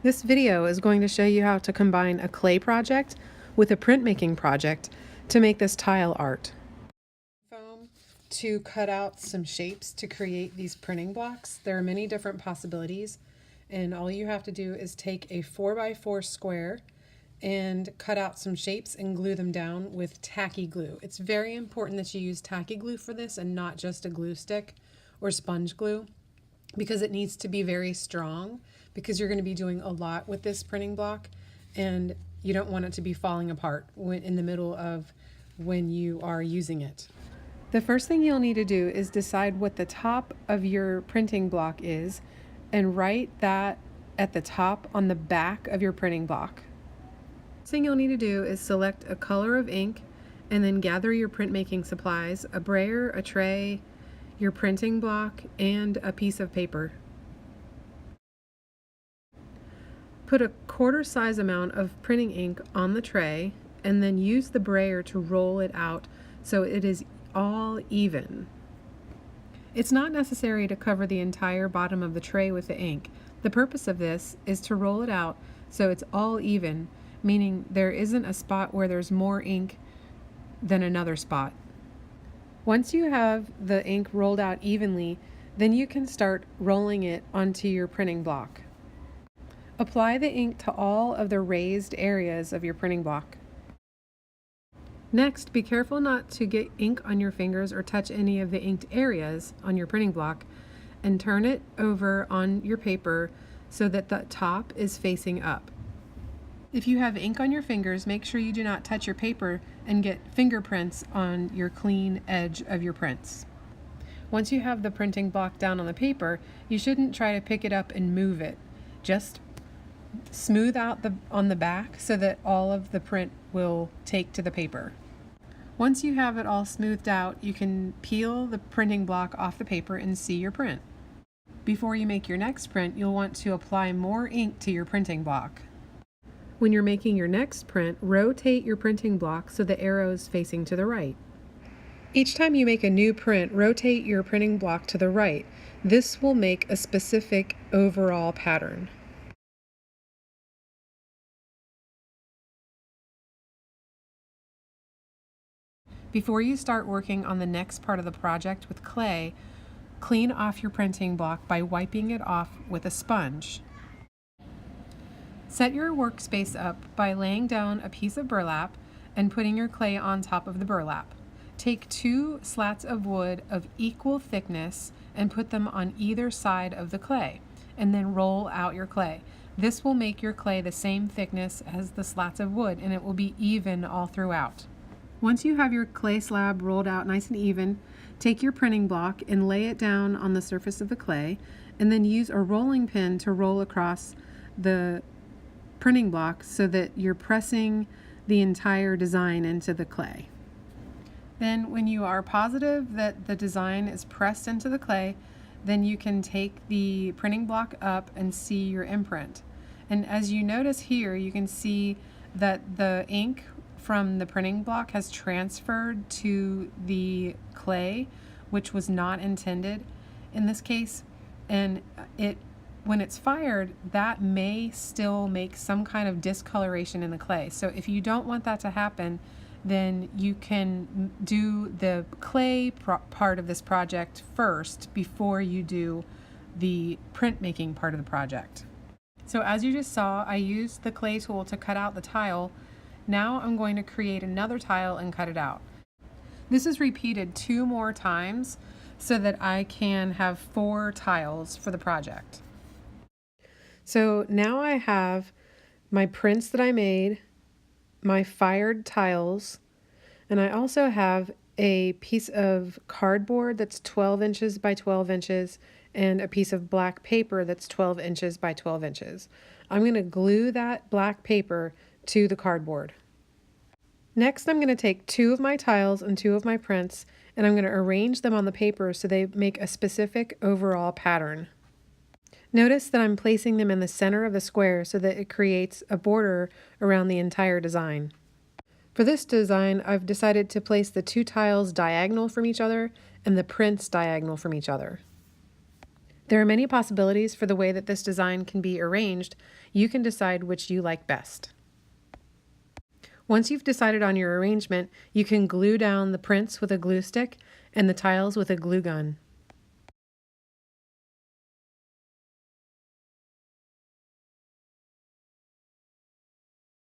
This video is going to show you how to combine a clay project with a printmaking project to make this tile art. Foam to cut out some shapes to create these printing blocks. There are many different possibilities, and all you have to do is take a 4x4 square and cut out some shapes and glue them down with tacky glue. It's very important that you use tacky glue for this and not just a glue stick or sponge glue, because it needs to be very strong, because you're going to be doing a lot with this printing block and you don't want it to be falling apart in the middle of when you are using it. The first thing you'll need to do is decide what the top of your printing block is and write that at the top on the back of your printing block. First thing you'll need to do is select a color of ink and then gather your printmaking supplies, a brayer, a tray, your printing block, and a piece of paper. Put a quarter size amount of printing ink on the tray and then use the brayer to roll it out so it is all even. It's not necessary to cover the entire bottom of the tray with the ink. The purpose of this is to roll it out so it's all even, meaning there isn't a spot where there's more ink than another spot. Once you have the ink rolled out evenly, then you can start rolling it onto your printing block. Apply the ink to all of the raised areas of your printing block. Next, be careful not to get ink on your fingers or touch any of the inked areas on your printing block, and turn it over on your paper so that the top is facing up. If you have ink on your fingers, make sure you do not touch your paper and get fingerprints on your clean edge of your prints. Once you have the printing block down on the paper, you shouldn't try to pick it up and move it. Just smooth out on the back so that all of the print will take to the paper. Once you have it all smoothed out, you can peel the printing block off the paper and see your print. Before you make your next print, you'll want to apply more ink to your printing block. When you're making your next print, rotate your printing block so the arrow is facing to the right. Each time you make a new print, rotate your printing block to the right. This will make a specific overall pattern. Before you start working on the next part of the project with clay, clean off your printing block by wiping it off with a sponge. Set your workspace up by laying down a piece of burlap and putting your clay on top of the burlap. Take 2 slats of wood of equal thickness and put them on either side of the clay, and then roll out your clay. This will make your clay the same thickness as the slats of wood, and it will be even all throughout. Once you have your clay slab rolled out nice and even, take your printing block and lay it down on the surface of the clay, and then use a rolling pin to roll across the printing block so that you're pressing the entire design into the clay. Then when you are positive that the design is pressed into the clay, then you can take the printing block up and see your imprint. And as you notice here, you can see that the ink from the printing block has transferred to the clay, which was not intended in this case. And when it's fired, that may still make some kind of discoloration in the clay. So if you don't want that to happen, then you can do the clay part of this project first before you do the printmaking part of the project. So as you just saw, I used the clay tool to cut out the tile. Now I'm going to create another tile and cut it out. This is repeated 2 more times so that I can have 4 tiles for the project. So now I have my prints that I made, my fired tiles, and I also have a piece of cardboard that's 12 inches by 12 inches and a piece of black paper that's 12 inches by 12 inches. I'm going to glue that black paper to the cardboard. Next, I'm going to take 2 of my tiles and 2 of my prints, and I'm going to arrange them on the paper so they make a specific overall pattern. Notice that I'm placing them in the center of the square so that it creates a border around the entire design. For this design, I've decided to place the 2 tiles diagonal from each other and the prints diagonal from each other. There are many possibilities for the way that this design can be arranged. You can decide which you like best. Once you've decided on your arrangement, you can glue down the prints with a glue stick and the tiles with a glue gun.